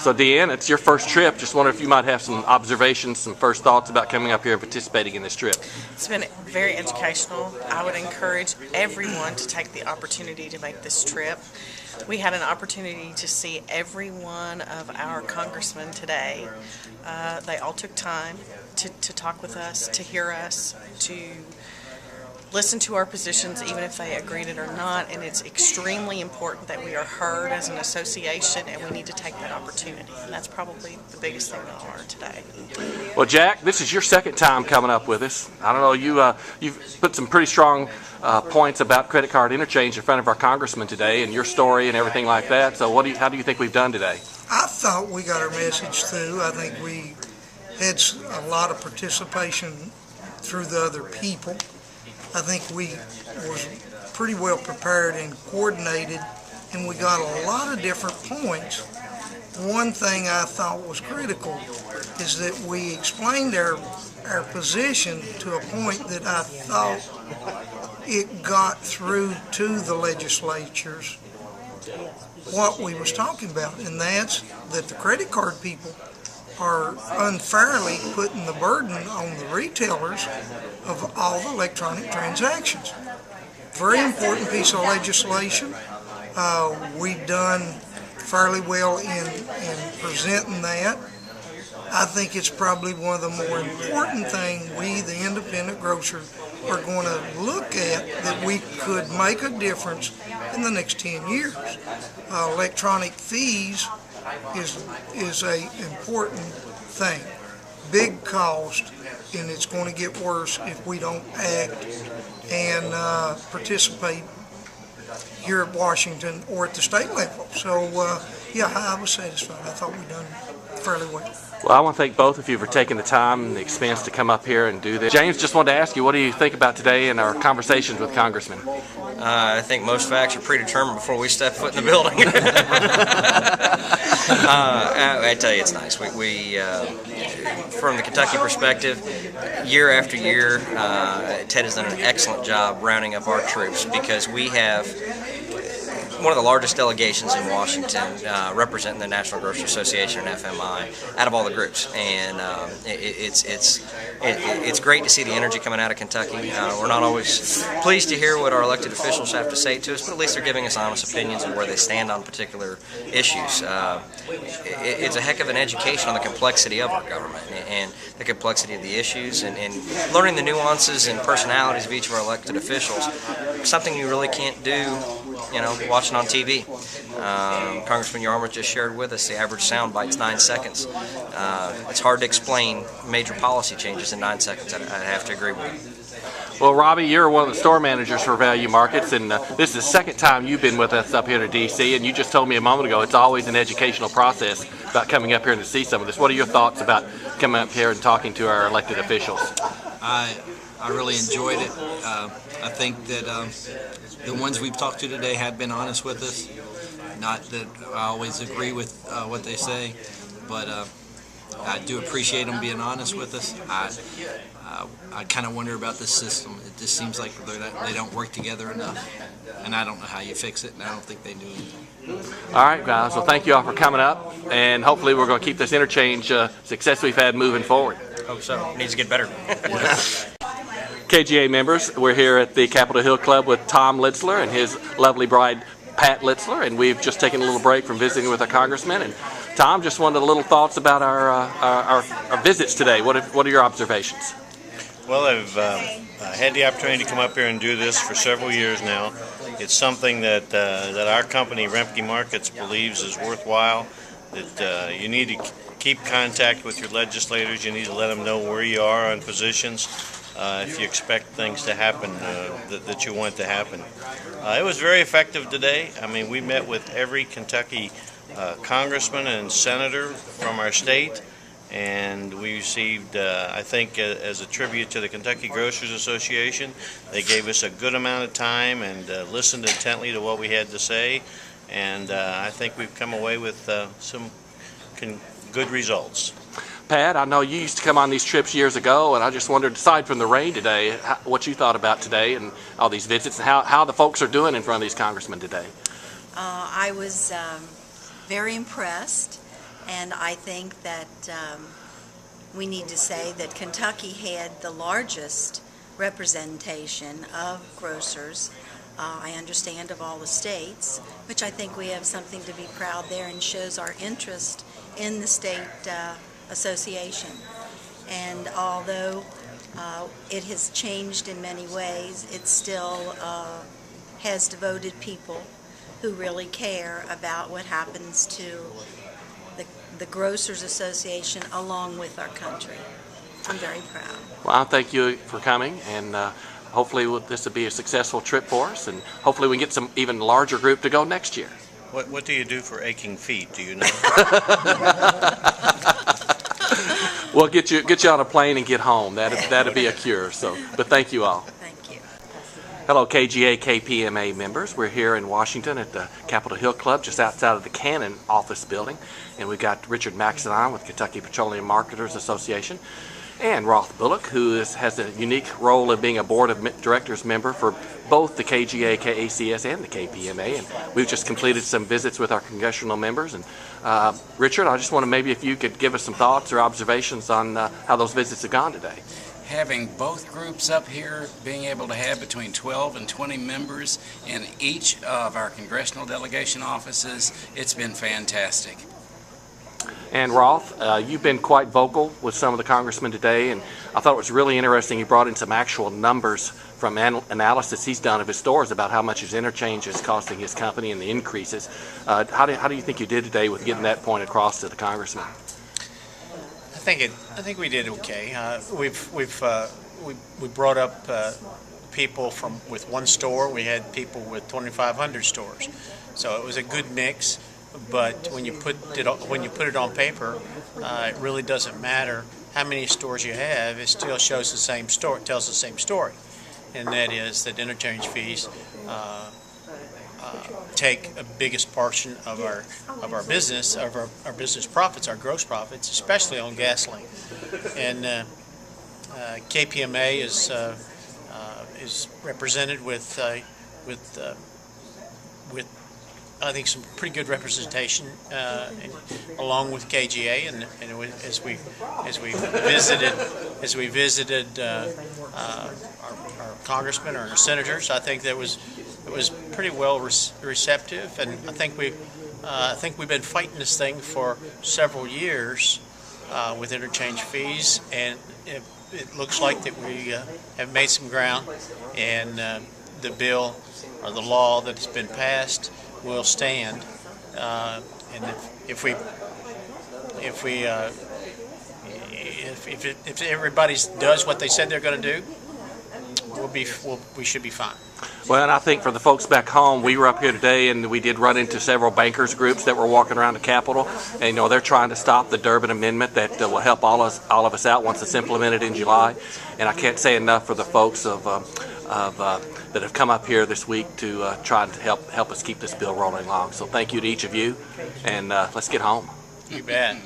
So Deanne, it's your first trip. Just wonder if you might have some observations, some first thoughts about coming up here and participating in this trip. It's been very educational. I would encourage everyone to take the opportunity to make this trip. We had an opportunity to see every one of our congressmen today. They all took time to talk with us, to hear us, to listen to our positions, even if they agreed it or not, and it's extremely important that we are heard as an association, and we need to take that opportunity, and that's probably the biggest thing that I learned today. Well, Jack, this is your second time coming up with us. I don't know, you've put some pretty strong points about credit card interchange in front of our congressman today, and your story and everything like that. So how do you think we've done today? I thought we got our message through. I think we had a lot of participation through the other people. I think we was pretty well prepared and coordinated, and we got a lot of different points. One thing I thought was critical is that we explained our position to a point that I thought it got through to the legislatures what we was talking about, and that's that the credit card people are unfairly putting the burden on the retailers of all the electronic transactions. Very important piece of legislation. We've done fairly well in presenting that. I think it's probably one of the more important things we, the independent grocers, are going to look at that we could make a difference in the next 10 years. Electronic fees is a important thing. Big cost, and it's going to get worse if we don't act and participate here at Washington or at the state level. So, yeah, I was satisfied. I thought we done fairly well. Well, I want to thank both of you for taking the time and the expense to come up here and do this. James, just wanted to ask you, what do you think about today and our conversations with Congressman? I think most facts are predetermined before we step foot in the building. I tell you, it's nice. We from the Kentucky perspective, year after year, Ted has done an excellent job rounding up our troops, because we have one of the largest delegations in Washington representing the National Grocery Association and FMI out of all the groups, and it's great to see the energy coming out of Kentucky. We're not always pleased to hear what our elected officials have to say to us, but at least they're giving us honest opinions of where they stand on particular issues. It's a heck of an education on the complexity of our government and the complexity of the issues, and learning the nuances and personalities of each of our elected officials. Something you really can't do, watching on TV. Congressman Yarmouth just shared with us the average sound bite's 9 seconds. It's hard to explain major policy changes in 9 seconds. I have to agree with you. Well, Robbie, you're one of the store managers for Value Markets, and this is the second time you've been with us up here to D.C., and you just told me a moment ago it's always an educational process about coming up here and to see some of this. What are your thoughts about coming up here and talking to our elected officials? I really enjoyed it. I think that the ones we've talked to today have been honest with us. Not that I always agree with what they say, but I do appreciate them being honest with us. I kind of wonder about this system. It just seems like they don't work together enough, and I don't know how you fix it, and I don't think they do either. All right, guys. Well, thank you all for coming up, and hopefully we're going to keep this interchange success we've had moving forward. Hope so. It needs to get better. KGA members, we're here at the Capitol Hill Club with Tom Litzler and his lovely bride, Pat Litzler, and we've just taken a little break from visiting with our congressman. And Tom, just wanted a little thoughts about our visits today. What are your observations? Well, I've had the opportunity to come up here and do this for several years now. It's something that our company, Rempke Markets, believes is worthwhile. That you need to keep contact with your legislators. You need to let them know where you are on positions. If you expect things to happen that you want to happen. It was very effective today. I mean, we met with every Kentucky congressman and senator from our state, and we received, I think, as a tribute to the Kentucky Grocers Association, they gave us a good amount of time and listened intently to what we had to say, and I think we've come away with some good results. Pat, I know you used to come on these trips years ago, and I just wondered, aside from the rain today, what you thought about today and all these visits, and how the folks are doing in front of these congressmen today. I was very impressed. And I think that we need to say that Kentucky had the largest representation of grocers, I understand, of all the states, which I think we have something to be proud there and shows our interest in the state association. And although it has changed in many ways, it still has devoted people who really care about what happens to the Grocers Association along with our country. I'm very proud. Well, thank you for coming, and hopefully this will be a successful trip for us, and hopefully we can get some even larger group to go next year. What do you do for aching feet? Do you know? We'll get you on a plane and get home. That'd be a cure. So, but thank you all. Thank you. Hello, KGA, KPMA members. We're here in Washington at the Capitol Hill Club, just outside of the Cannon office building, and we've got Richard Maxson on with Kentucky Petroleum Marketers Association, and Roth Bullock, who has a unique role of being a board of directors member for both the KGA, KACS, and the KPMA. And we've just completed some visits with our congressional members. And Richard, I just want to maybe if you could give us some thoughts or observations on how those visits have gone today. Having both groups up here, being able to have between 12 and 20 members in each of our congressional delegation offices, it's been fantastic. And Roth, you've been quite vocal with some of the congressmen today, and I thought it was really interesting. You brought in some actual numbers from analysis he's done of his stores about how much his interchange is costing his company and the increases. How do you think you did today with getting that point across to the congressman? I think we did okay. We brought up people with one store. We had people with 2,500 stores, so it was a good mix. But when you put it on paper, it really doesn't matter how many stores you have. It still shows the same story, tells the same story, and that is that interchange fees take a biggest portion of our business, our business profits, our gross profits, especially on gasoline. And KPMA is represented with I think some pretty good representation along with KGA, and as we visited our congressmen or our senators, I think it was pretty well receptive, and I think we've been fighting this thing for several years with interchange fees, and it looks like that we have made some ground, and the bill or the law that's been passed will stand, and if everybody does what they said they're going to do, we should be fine. Well, and I think for the folks back home, we were up here today and we did run into several bankers groups that were walking around the Capitol, and they're trying to stop the Durbin Amendment that will help all of us out once it's implemented in July. And I can't say enough for the folks that have come up here this week to try to help us keep this bill rolling along. So thank you to each of you, and let's get home. You bet.